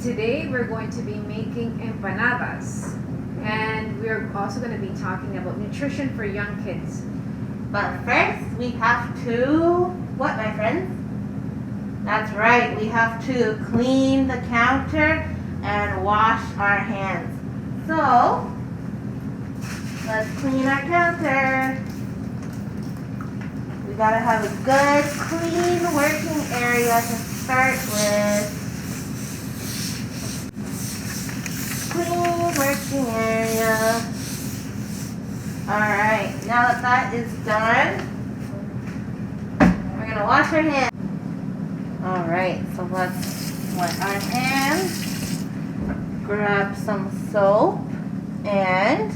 Today we're going to be making empanadas, and we're also going to be talking about nutrition for young kids. But first, we have to, what, my friends? That's right, we have to clean the counter and wash our hands. So, let's clean our counter. We gotta have a good, clean working area to start with. Clean working area. Alright, now that that is done, we're gonna wash our hands. Alright, so let's wet our hands, grab some soap, and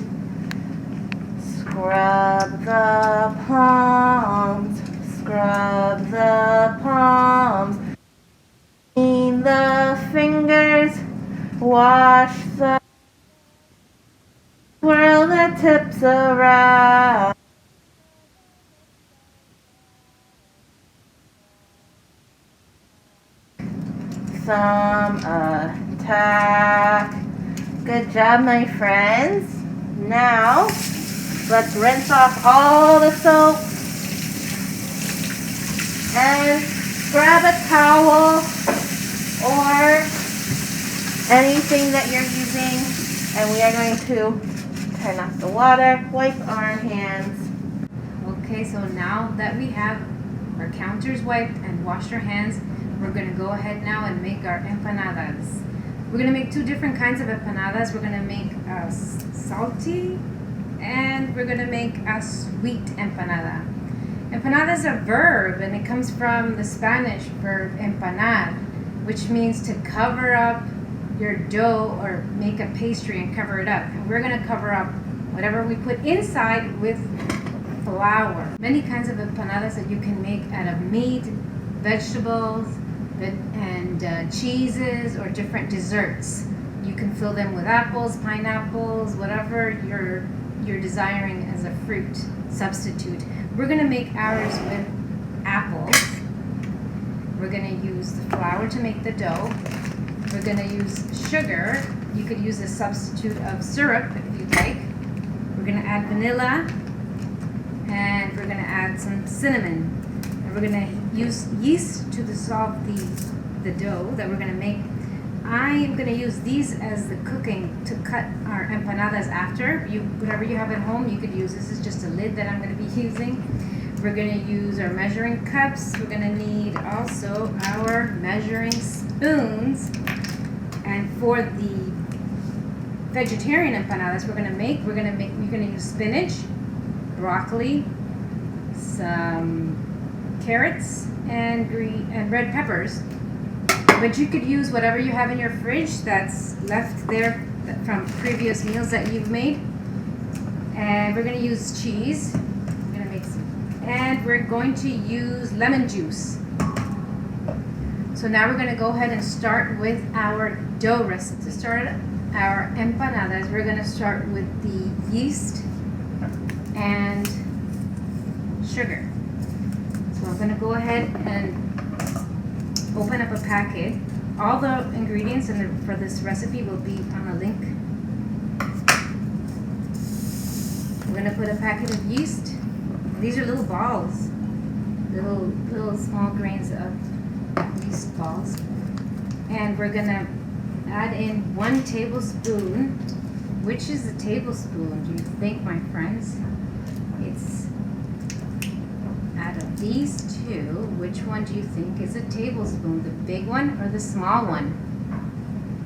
scrub the palms, clean the fingers, wash the, swirl the tips around. Some attack. Good job, my friends. Now, let's rinse off all the soap and grab a towel or anything that you're using, and we are going to turn off the water, wipe our hands. Okay, so now that we have our counters wiped and washed our hands, we're going to go ahead now and make our empanadas. We're going to make two different kinds of empanadas. We're going to make a salty and we're going to make a sweet empanada. Empanada is a verb, and it comes from the Spanish verb empanar, which means to cover up your dough or make a pastry and cover it up. And we're going to cover up whatever we put inside with flour. Many kinds of empanadas that you can make out of meat, vegetables, and cheeses or different desserts. You can fill them with apples, pineapples, whatever you're desiring as a fruit substitute. We're going to make ours with apples. We're going to use the flour to make the dough. We're going to use sugar. You could use a substitute of syrup if you'd like. We're going to add vanilla, and we're going to add some cinnamon. And we're going to use yeast to dissolve the dough that we're going to make. I am going to use these as the cooking to cut our empanadas after. Whatever you have at home, you could use. This is just a lid that I'm going to be using. We're going to use our measuring cups. We're going to need also our measuring spoons. And for the vegetarian empanadas you're going to use spinach, broccoli, some carrots, and green and red peppers. But you could use whatever you have in your fridge that's left there from previous meals that you've made. And we're going to use cheese. We're going to make some, and we're going to use lemon juice. So now we're going to go ahead and start with our dough recipe. To start our empanadas, we're going to start with the yeast and sugar. So I'm going to go ahead and open up a packet. All the ingredients for this recipe will be on a link. We're going to put a packet of yeast. These are little balls, little small grains of yeast balls. And we're going to add in 1 tablespoon. Which is a tablespoon, do you think, my friends? It's out of these two, which one do you think is a tablespoon? The big one or the small one?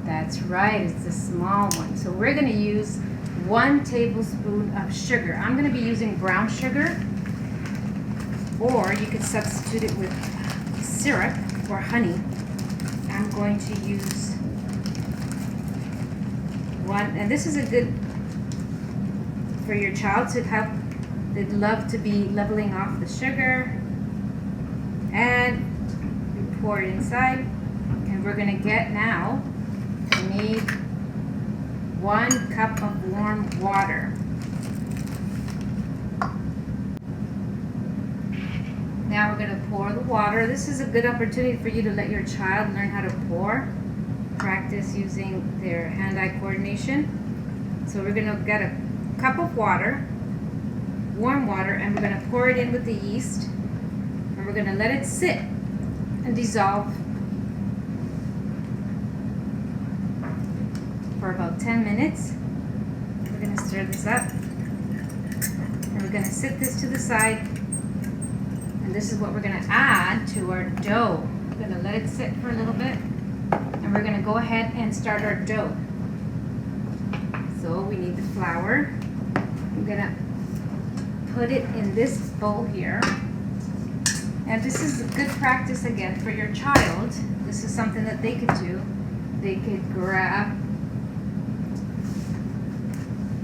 That's right, it's the small one. So we're going to use 1 tablespoon of sugar. I'm going to be using brown sugar, or you could substitute it with syrup or honey. I'm going to use 1, and this is a good for your child to have. They'd love to be leveling off the sugar, and we pour it inside, and we're going to get now, we need 1 cup of warm water. Now we're going to pour the water. This is a good opportunity for you to let your child learn how to pour, practice practice using their hand-eye coordination. So we're gonna get a cup of water, warm water, and we're gonna pour it in with the yeast, and we're gonna let it sit and dissolve for about 10 minutes. We're gonna stir this up, and we're gonna sit this to the side, and this is what we're gonna add to our dough. We're gonna let it sit for a little bit, and we're gonna go ahead and start our dough. So we need the flour. I'm gonna put it in this bowl here, and this is a good practice again for your child. This is something that they could do. They could grab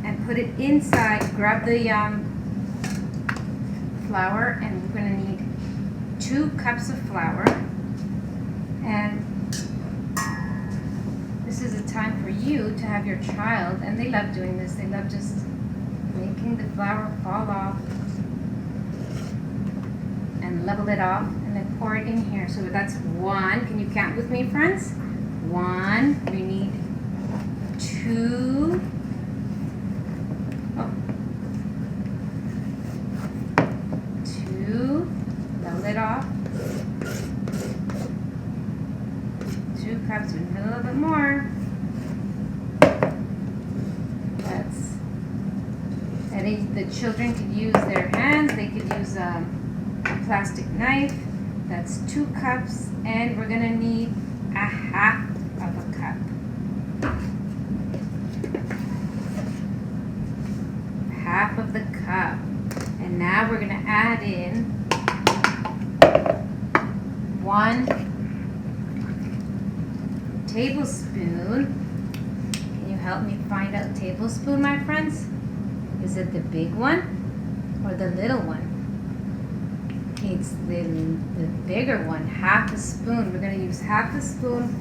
and put it inside, grab the flour, and we're gonna need 2 cups of flour. And this is a time for you to have your child, and they love doing this. They love just making the flour fall off and level it off, and then pour it in here. So that's 1. Can you count with me, friends? 1. We need 2. 2. Level it off. 2 cups. We need a little bit more. The children could use their hands. They could use a plastic knife. That's 2 cups, and we're gonna need a half of a cup. Half of the cup. And now we're gonna add in 1 tablespoon. Can you help me find out tablespoon, my friends? Is it the big one or the little one? It's the bigger one, half a spoon. We're going to use half a spoon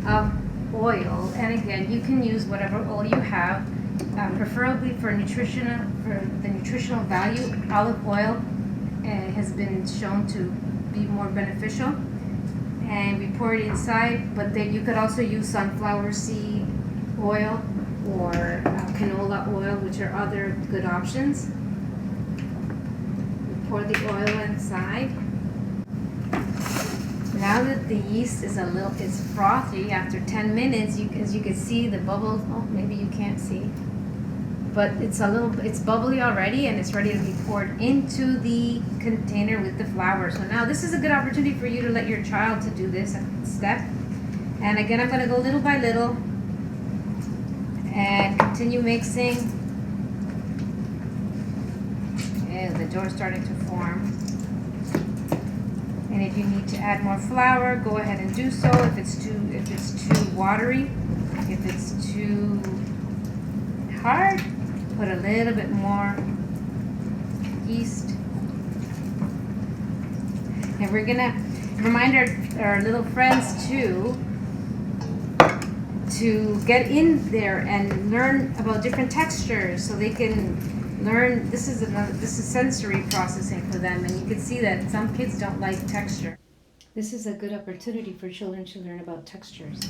of oil. And again, you can use whatever oil you have, preferably for the nutritional value. Olive oil has been shown to be more beneficial. And we pour it inside, but then you could also use sunflower seed oil or canola oil, which are other good options. We pour the oil inside. Now that the yeast is it's frothy after 10 minutes, as you can see the bubbles. Oh, maybe you can't see, but it's bubbly already, and it's ready to be poured into the container with the flour. So now this is a good opportunity for you to let your child to do this step. And again, I'm going to go little by little and continue mixing. And the dough is starting to form. And if you need to add more flour, go ahead and do so. If it's too watery, if it's too hard, put a little bit more yeast. And we're gonna remind our little friends to get in there and learn about different textures, so they can learn. This is sensory processing for them, and you can see that some kids don't like texture. This is a good opportunity for children to learn about textures.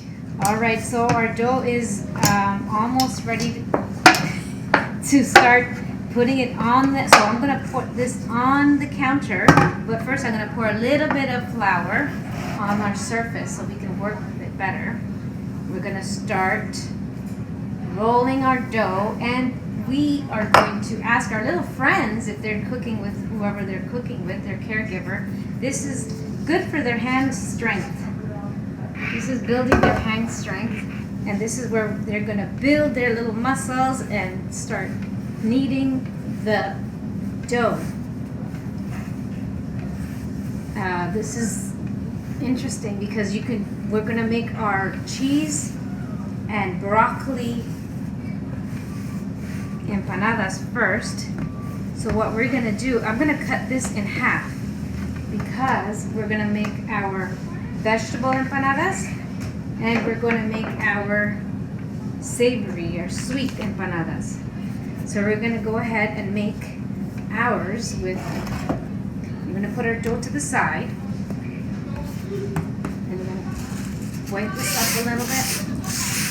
All right, so our dough is almost ready to start putting it on so I'm going to put this on the counter, but first I'm going to pour a little bit of flour on our surface so we can work with it better. We're going to start rolling our dough, and we are going to ask our little friends if they're cooking with whoever they're cooking with, their caregiver. This is good for their hand strength. This is building their hand strength, and this is where they're going to build their little muscles and start kneading the dough. This is interesting because we're going to make our cheese and broccoli empanadas first. So what we're going to do, I'm going to cut this in half because we're going to make our vegetable empanadas, and we're going to make our savory or sweet empanadas. So we're going to go ahead and make ours with, I'm going to put our dough to the side, and we're going to wipe this up a little bit.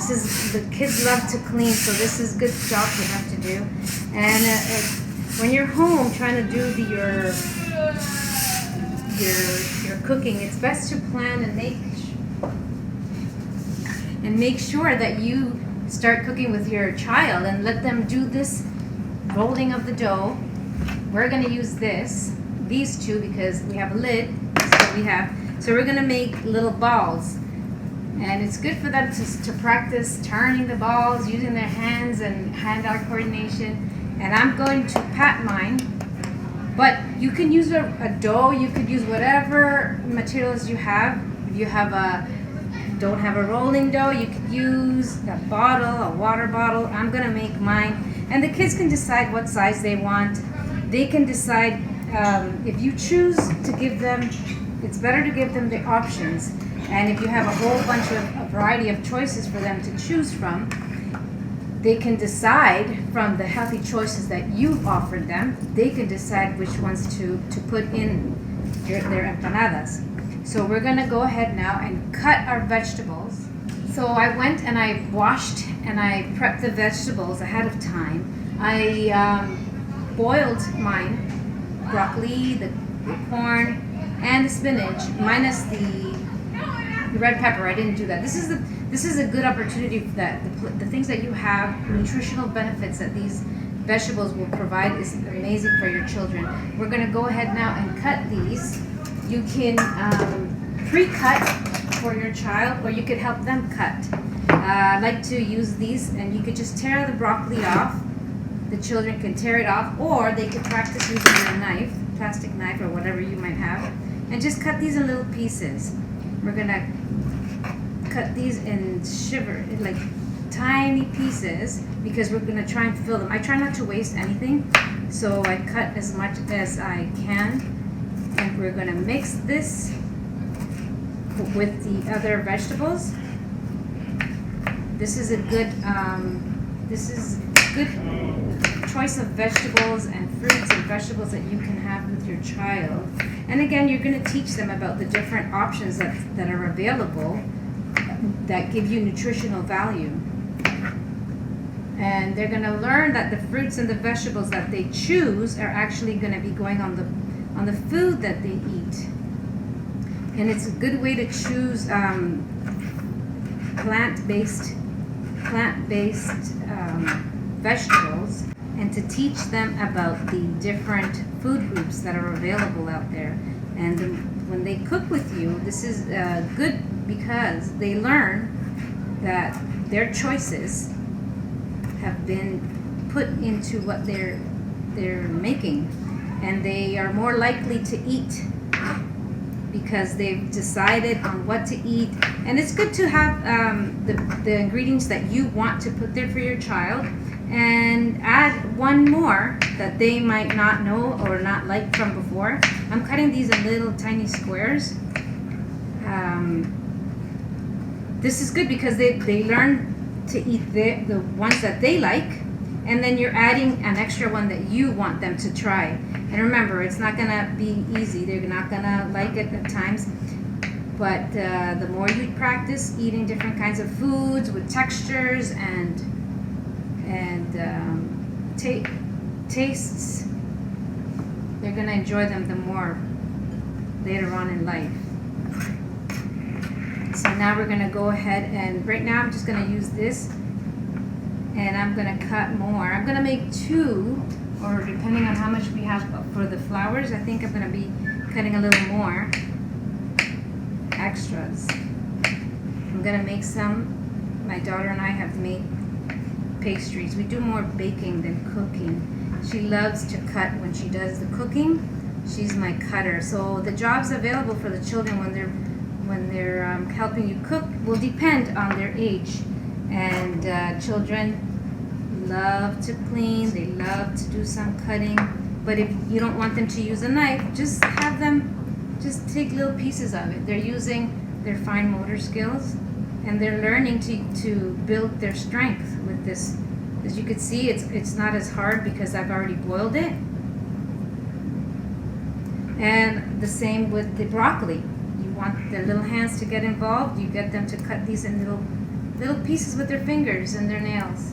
This is, the kids love to clean, so this is a good job for them to do. And when you're home trying to do your cooking, it's best to plan and make sure that you start cooking with your child and let them do this rolling of the dough. We're gonna use these two because we have a lid. That's what we have. So we're gonna make little balls, and it's good for them to practice turning the balls, using their hands and hand-eye coordination. And I'm going to pat mine, but you can use a dough. You could use whatever materials you have. If you don't have a rolling dough, you could use a bottle, a water bottle. I'm gonna make mine, and the kids can decide what size they want. They can decide if you choose to give them. It's better to give them the options, and if you have a whole bunch of a variety of choices for them to choose from, they can decide from the healthy choices that you've offered them. They can decide which ones to put in their empanadas. So we're gonna go ahead now and cut our vegetables. So I went and I washed and I prepped the vegetables ahead of time. I boiled mine, broccoli, the corn, and the spinach, minus the red pepper. I didn't do that. This is a good opportunity that the things that you have, nutritional benefits that these vegetables will provide is amazing for your children. We're gonna go ahead now and cut these. You can pre-cut for your child, or you could help them cut. I like to use these, and you could just tear the broccoli off. The children can tear it off, or they could practice using their knife, plastic knife or whatever you might have, and just cut these in little pieces. We're gonna cut these in like tiny pieces, because we're gonna try and fill them. I try not to waste anything, so I cut as much as I can, and we're gonna mix this with the other vegetables. This is a good choice of vegetables and fruits and vegetables that you can have with your child. And again, you're going to teach them about the different options that are available that give you nutritional value. And they're going to learn that the fruits and the vegetables that they choose are actually going to be going on the food that they eat. And it's a good way to choose plant-based vegetables, and to teach them about the different food groups that are available out there. And when they cook with you, this is good because they learn that their choices have been put into what they're making, and they are more likely to eat because they've decided on what to eat. And it's good to have the ingredients that you want to put there for your child, and add one more that they might not know or not like from before. I'm cutting these in little tiny squares. This is good because they learn to eat the ones that they like, and then you're adding an extra one that you want them to try. And remember, it's not gonna be easy. They're not gonna like it at times, but the more you practice eating different kinds of foods with textures and tastes, they're gonna enjoy them the more later on in life. So now we're gonna go ahead, and right now I'm just gonna use this, and I'm gonna cut more. I'm gonna make 2, or depending on how much we have for the flowers, I think I'm gonna be cutting a little more extras. I'm gonna make some. My daughter and I have made pastries. We do more baking than cooking. She loves to cut when she does the cooking. She's my cutter. So the jobs available for the children when they're helping you cook will depend on their age. And children love to clean. They love to do some cutting. But if you don't want them to use a knife, just have them just take little pieces of it. They're using their fine motor skills, and they're learning to build their strength with this. As you can see, it's not as hard because I've already boiled it. And the same with the broccoli. You want their little hands to get involved, you get them to cut these in little little pieces with their fingers and their nails.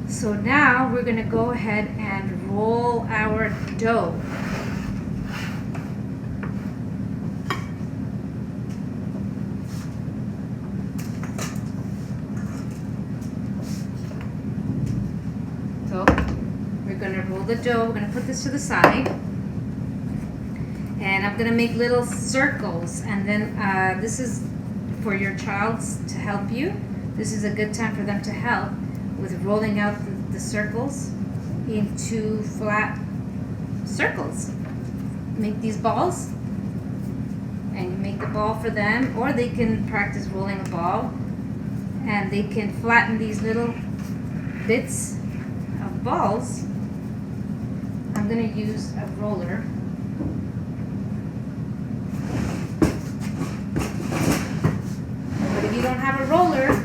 So now we're going to go ahead and roll our dough. So we're going to roll the dough. We're going to put this to the side. And I'm going to make little circles. And then this is for your child to help you. This is a good time for them to help with rolling out the circles into flat circles. Make these balls, and you make the ball for them, or they can practice rolling a ball, and they can flatten these little bits of balls. I'm going to use a roller. But if you don't have a roller,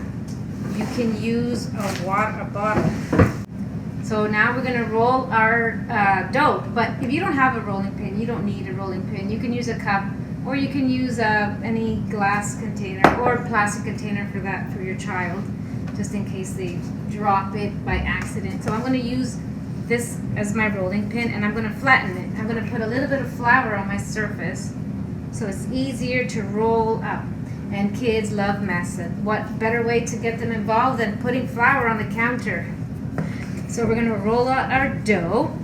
you can use a bottle. So now we're going to roll our dough. But if you don't have a rolling pin, you don't need a rolling pin. You can use a cup, or you can use any glass container or plastic container for your child, just in case they drop it by accident. So I'm going to use this as my rolling pin, and I'm going to flatten it. I'm going to put a little bit of flour on my surface so it's easier to roll up. And kids love mess. What better way to get them involved than putting flour on the counter? So we're going to roll out our dough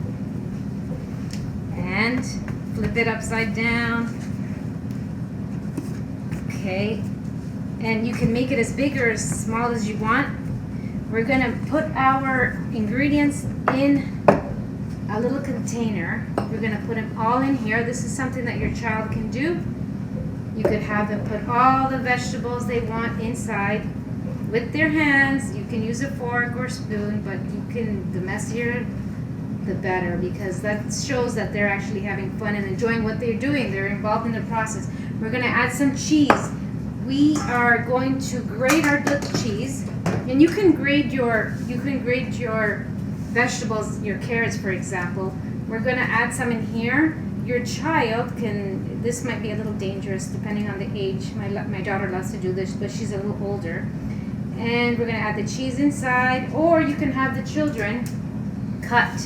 and flip it upside down. Okay. And you can make it as big or as small as you want. We're going to put our ingredients in a little container. We're going to put them all in here. This is something that your child can do. You could have them put all the vegetables they want inside with their hands. You can use a fork or spoon, but the messier the better, because that shows that they're actually having fun and enjoying what they're doing. They're involved in the process. We're going to add some cheese. We are going to grate our good cheese, and you can grate your vegetables, your carrots, for example. We're going to add some in here. Your child can, this might be a little dangerous depending on the age. My daughter loves to do this, but she's a little older. And we're going to add the cheese inside, or you can have the children cut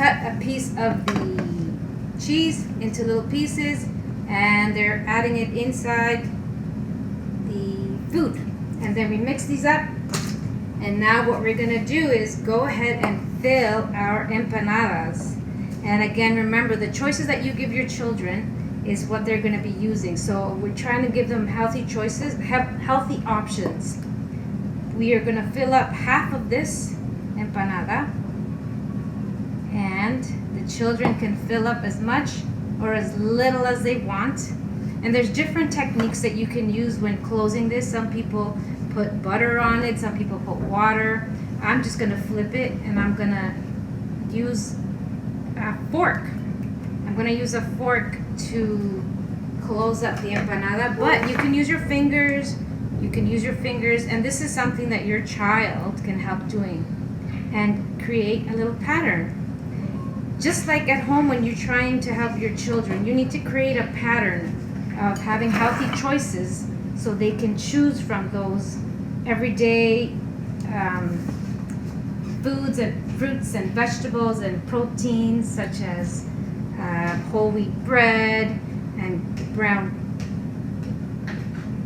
a piece of the cheese into little pieces, and they're adding it inside the food. And then we mix these up. And now what we're going to do is go ahead and fill our empanadas. And again, remember, the choices that you give your children is what they're going to be using. So we're trying to give them healthy choices, healthy options. We are going to fill up half of this empanada, and the children can fill up as much or as little as they want. And there's different techniques that you can use when closing this. Some people put butter on it, some people put water. I'm just going to flip it, and I'm going to use a fork. I'm going to use a fork to close up the empanada, but you can use your fingers. You can use your fingers, and this is something that your child can help doing and create a little pattern. Just like at home when you're trying to help your children, you need to create a pattern of having healthy choices so they can choose from those everyday foods and fruits and vegetables and proteins, such as whole wheat bread and brown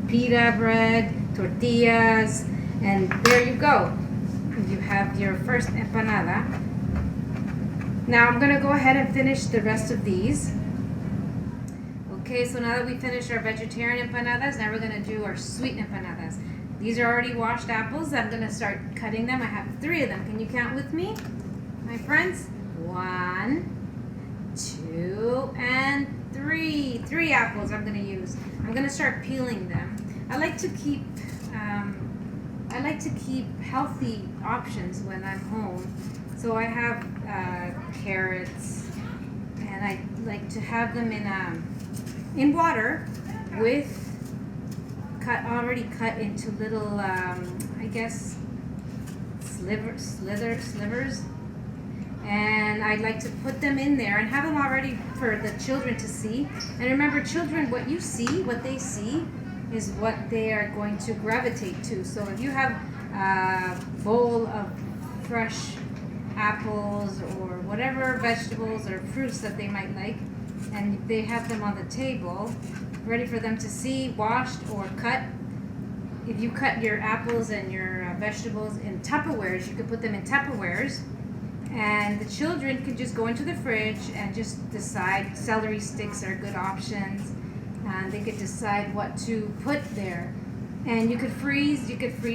pita bread, tortillas, and there you go. You have your first empanada. Now I'm going to go ahead and finish the rest of these. Okay, so now that we finished our vegetarian empanadas, now we're going to do our sweet empanadas. These are already washed apples. I'm going to start cutting them. I have 3 of them. Can you count with me, my friends? 1, 2, and 3. 3 apples I'm going to use. I'm going to start peeling them. I like to keep healthy options when I'm home. So I have carrots, and I like to have them in water with already cut into little, I guess, slivers. And I like to put them in there and have them already for the children to see. And remember, children, what you see, what they see, is what they are going to gravitate to. So if you have a bowl of fresh apples or whatever vegetables or fruits that they might like, and they have them on the table ready for them to see, washed or cut. If you cut your apples and your vegetables in Tupperwares, you could put them in Tupperwares, and the children could just go into the fridge and just decide. Celery sticks are good options, and they could decide what to put there. And you could freeze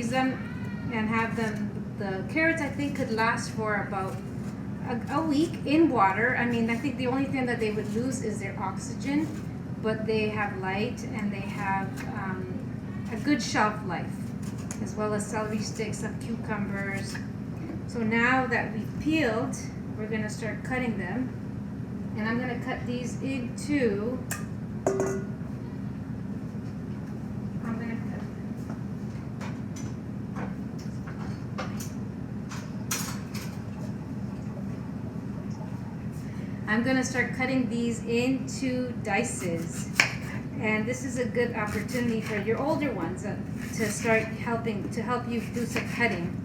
them and have them. The carrots, I think, could last for about a week in water. I mean, I think the only thing that they would lose is their oxygen, but they have light and they have a good shelf life, as well as celery sticks, some cucumbers. So now that we've peeled, we're gonna start cutting them, and I'm gonna cut these into. I'm gonna start cutting these into dices. And this is a good opportunity for your older ones to start help you do some cutting.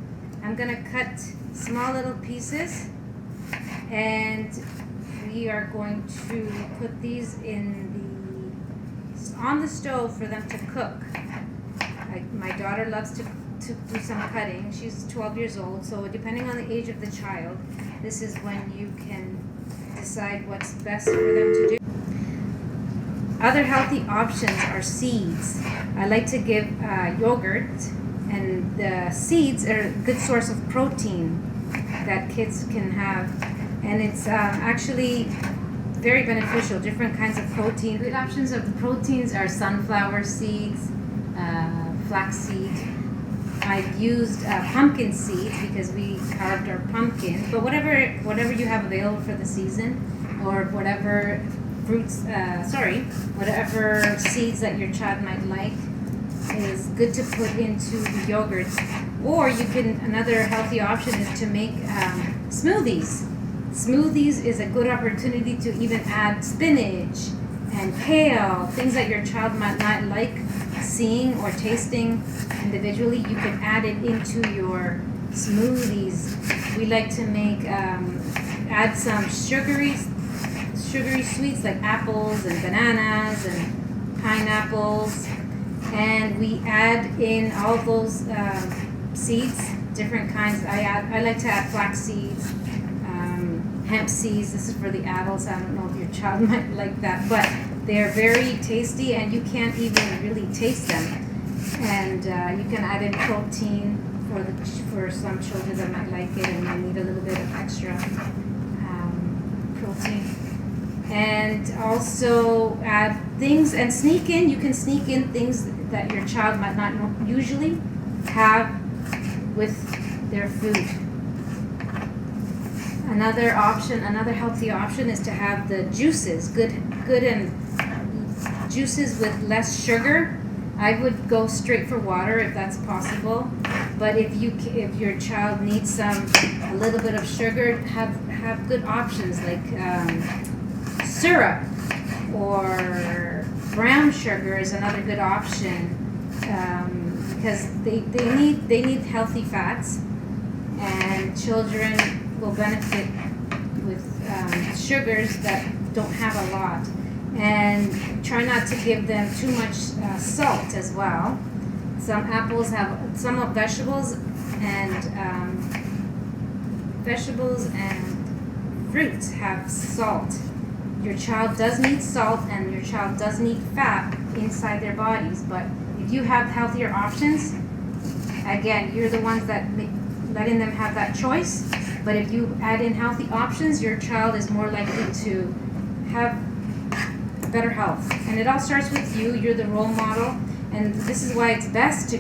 I'm gonna cut small little pieces, and we are going to put these on the stove for them to cook. My daughter loves to do some cutting. She's 12 years old, so depending on the age of the child, this is when you can decide what's best for them to do. Other healthy options are seeds. I like to give yogurt, and the seeds are a good source of protein that kids can have, and it's actually very beneficial. Different kinds of protein. Good options of proteins are sunflower seeds, flaxseed. I've used pumpkin seeds because we carved our pumpkin, but whatever you have available for the season, or whatever whatever seeds that your child might like is good to put into the yogurt. Or another healthy option is to make smoothies. Smoothies is a good opportunity to even add spinach and kale, things that your child might not like seeing or tasting individually. You can add it into your smoothies. We like to add some sugary sweets like apples and bananas and pineapples, and we add in all those seeds, different kinds. I like to add flax seeds, hemp seeds. This is for the adults. I don't know if your child might like that, but they're very tasty, and you can't even really taste them. And you can add in protein for some children that might like it and might need a little bit of extra protein. And also add things and you can sneak in things that your child might not usually have with their food. Another healthy option is to have the juices, good and juices with less sugar. I would go straight for water if that's possible, but if your child needs a little bit of sugar, have good options like syrup or brown sugar is another good option, because they need healthy fats, and children will benefit with sugars that don't have a lot. And try not to give them too much salt as well. Some vegetables and fruits have salt. Your child does need salt, and your child does need fat inside their bodies, but if you have healthier options, again, you're the ones that letting them have that choice. But if you add in healthy options, your child is more likely to have better health. And it all starts with you. You're the role model, and this is why it's best to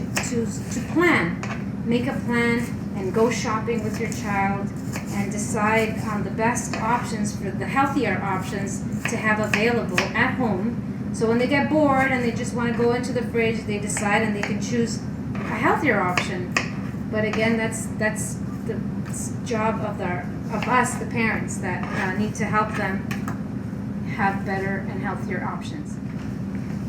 plan. Make a plan and go shopping with your child and decide on the best options, for the healthier options to have available at home. So when they get bored and they just want to go into the fridge, they decide and they can choose a healthier option. But again, that's the job of us, the parents, that need to help them have better and healthier options.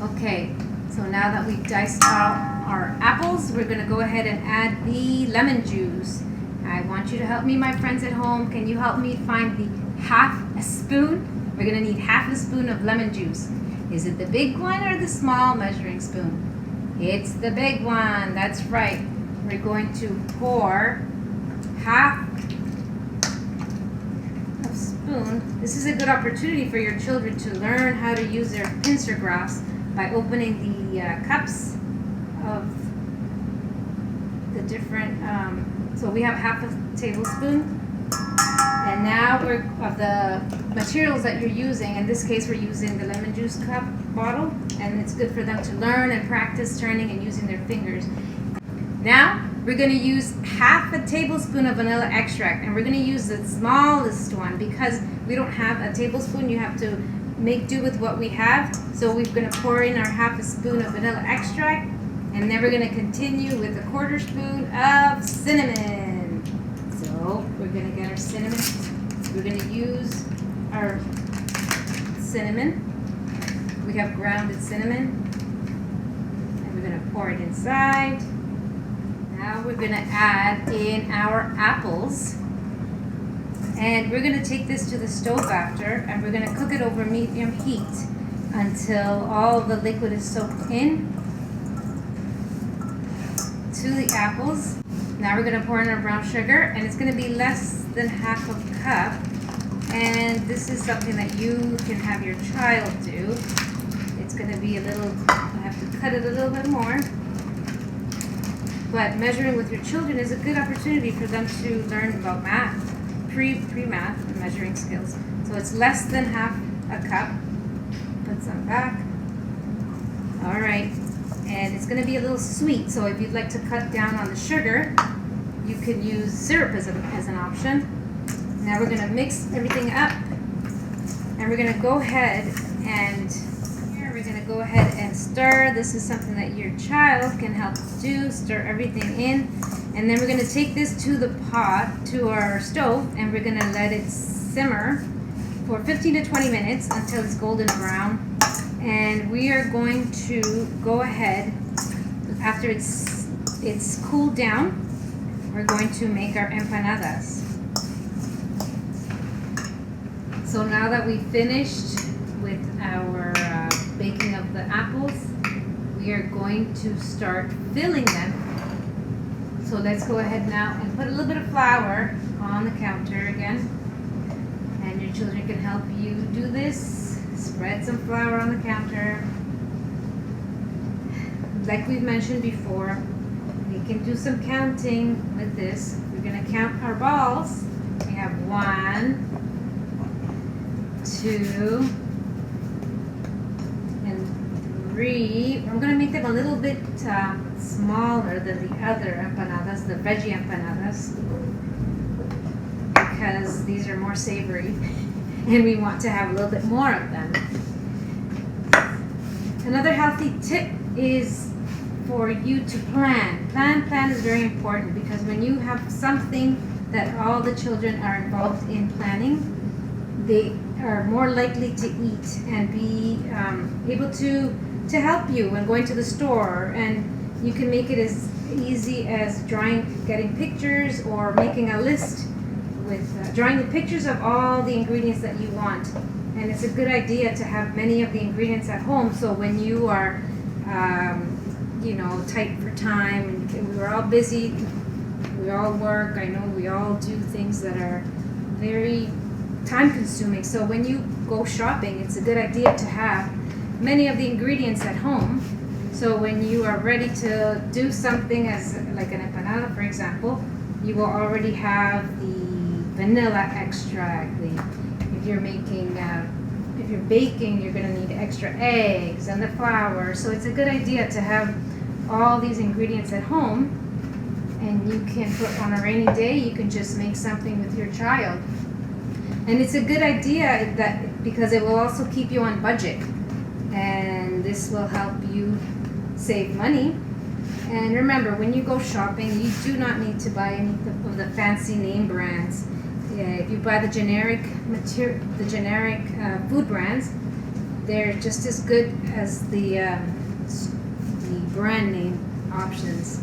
Okay, So now that we've diced out our apples, we're gonna go ahead and add the lemon juice. I want you to help me, my friends at home. Can you help me find the half a spoon? We're gonna need half a spoon of lemon juice. Is it the big one or the small measuring spoon? It's the big one, that's right. We're going to pour half a spoon. This is a good opportunity for your children to learn how to use their pincer grasp by opening the cups of the different, so we have half a tablespoon. And now we're, of the materials that you're using, in this case we're using the lemon juice cup bottle, and it's good for them to learn and practice turning and using their fingers. Now we're going to use half a tablespoon of vanilla extract, and we're going to use the smallest one because we don't have a tablespoon. You have to make do with what we have. So we're going to pour in our half a spoon of vanilla extract, and then we're going to continue with a quarter spoon of cinnamon. So we're going to get our cinnamon. We're going to use our cinnamon. We have grounded cinnamon, and we're going to pour it inside. Now we're going to add in our apples, and we're going to take this to the stove after, and we're going to cook it over medium heat until all the liquid is soaked in to the apples. Now we're going to pour in our brown sugar, and it's going to be less than half a cup, and this is something that you can have your child do. It's going to be a little, I have to cut it a little bit more, but measuring with your children is a good opportunity for them to learn about math, pre-math and measuring skills. So it's less than half a cup. Put some back. All right. And it's going to be a little sweet, so if you'd like to cut down on the sugar, you can use syrup as an option. Now we're going to mix everything up, and we're going to go ahead and stir. This is something that your child can help do. Stir everything in, and then we're going to take this to the pot, to our stove, and we're going to let it simmer for 15 to 20 minutes until it's golden brown. And we are going to go ahead, after it's cooled down, we're going to make our empanadas. So now that we've finished with our baking of the apples, we are going to start filling them. So let's go ahead now and put a little bit of flour on the counter again. And your children can help you do this. Spread some flour on the counter. Like we've mentioned before, we can do some counting with this. We're going to count our balls. We have 1, 2, and 3. I'm going to make them a little bit smaller than the other empanadas, the veggie empanadas, because these are more savory. And we want to have a little bit more of them. Another healthy tip is for you to plan. Plan is very important, because when you have something that all the children are involved in planning, they are more likely to eat and be able to help you when going to the store. And you can make it as easy as getting pictures, or making a list with drawing the pictures of all the ingredients that you want. And it's a good idea to have many of the ingredients at home, so when you are tight for time, and we're all busy, we all work, I know we all do things that are very time consuming, so when you go shopping, it's a good idea to have many of the ingredients at home, so when you are ready to do something as like an empanada, for example, you will already have the vanilla extract. If you're baking, you're going to need extra eggs and the flour. So it's a good idea to have all these ingredients at home, and you can put on a rainy day, you can just make something with your child. And it's a good idea because it will also keep you on budget, and this will help you save money. And remember, when you go shopping, you do not need to buy any of the fancy name brands. If you buy the generic food brands, they're just as good as the brand name options.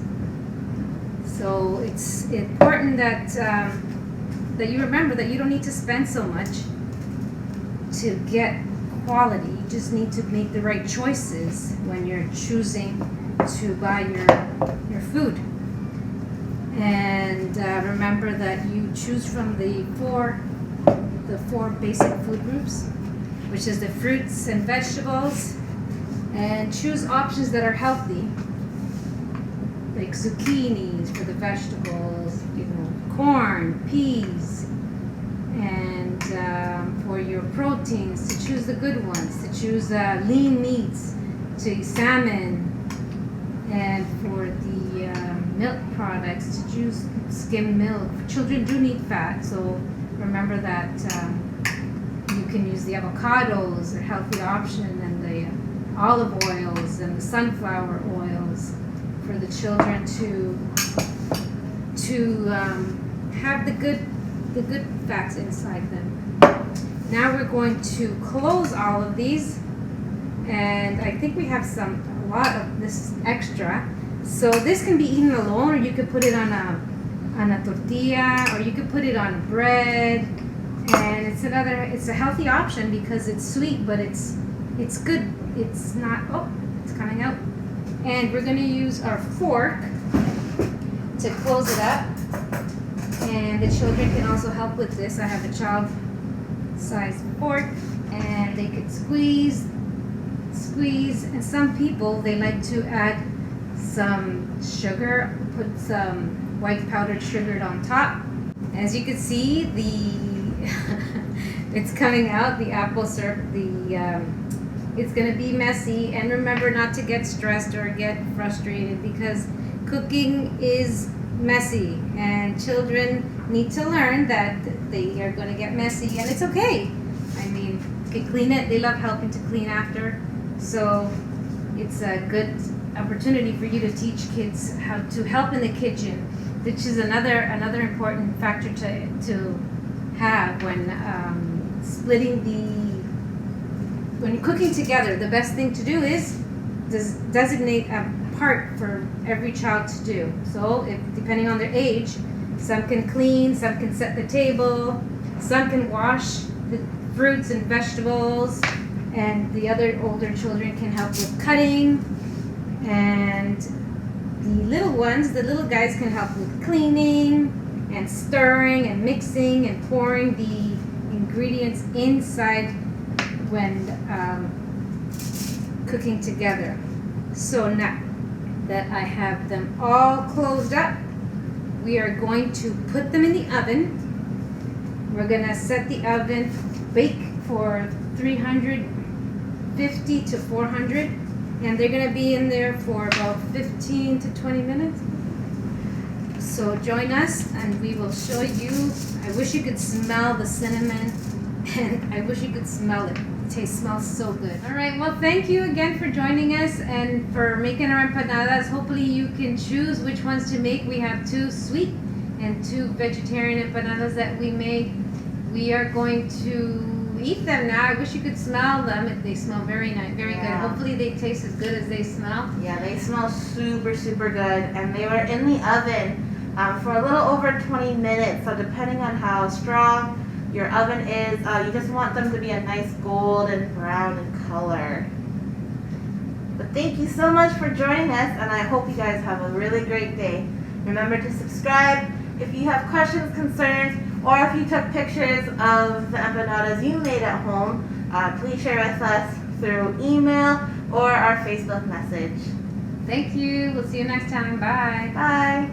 So it's important that that you remember that you don't need to spend so much to get quality. You just need to make the right choices when you're choosing to buy your food. And remember that you choose from the four basic food groups, which is the fruits and vegetables, and choose options that are healthy, like zucchinis for the vegetables, corn, peas, and for your proteins, to choose the good ones, to choose lean meats, to salmon, and for the milk products, to choose skim milk. Children do need fat, so remember that you can use the avocados, a healthy option, and the olive oils and the sunflower oils for the children to have the good fats inside them. Now we're going to close all of these, and I think we have a lot of this extra. So this can be eaten alone, or you could put it on a tortilla, or you could put it on bread. And it's a healthy option because it's sweet, but it's good. It's not, it's coming out. And we're gonna use our fork to close it up. And the children can also help with this. I have a child-sized fork, and they could squeeze. And some people, they like to add some sugar, put some white powdered sugar on top. As you can see, it's coming out, the apple syrup, it's gonna be messy. And remember not to get stressed or get frustrated, because cooking is messy, and children need to learn that they are gonna get messy, and it's okay. I mean, you can clean it. They love helping to clean after. So it's a good opportunity for you to teach kids how to help in the kitchen, which is another important factor to have when when you're cooking together. The best thing to do is designate a part for every child to do. So depending on their age, some can clean, some can set the table, some can wash the fruits and vegetables, and the other older children can help with cutting, and the little ones, the little guys, can help with cleaning and stirring and mixing and pouring the ingredients inside when cooking together. So now that I have them all closed up, we are going to put them in the oven. We're gonna set the oven, bake for 350 to 400, and they're gonna be in there for about 15 to 20 minutes. So join us and we will show you. I wish you could smell the cinnamon, and I wish you could smell it. It smells so good. All right, well, thank you again for joining us and for making our empanadas. Hopefully you can choose which ones to make. We have 2 sweet and 2 vegetarian empanadas that we made. We are going to eat them now. I wish you could smell them. They smell very nice, very good. Hopefully they taste as good as they smell. Yeah, they smell super, super good. And they were in the oven for a little over 20 minutes. So depending on how strong your oven is, you just want them to be a nice golden brown in color. But thank you so much for joining us, and I hope you guys have a really great day. Remember to subscribe. If you have questions, concerns, or if you took pictures of the empanadas you made at home, please share with us through email or our Facebook message. Thank you. We'll see you next time. Bye. Bye.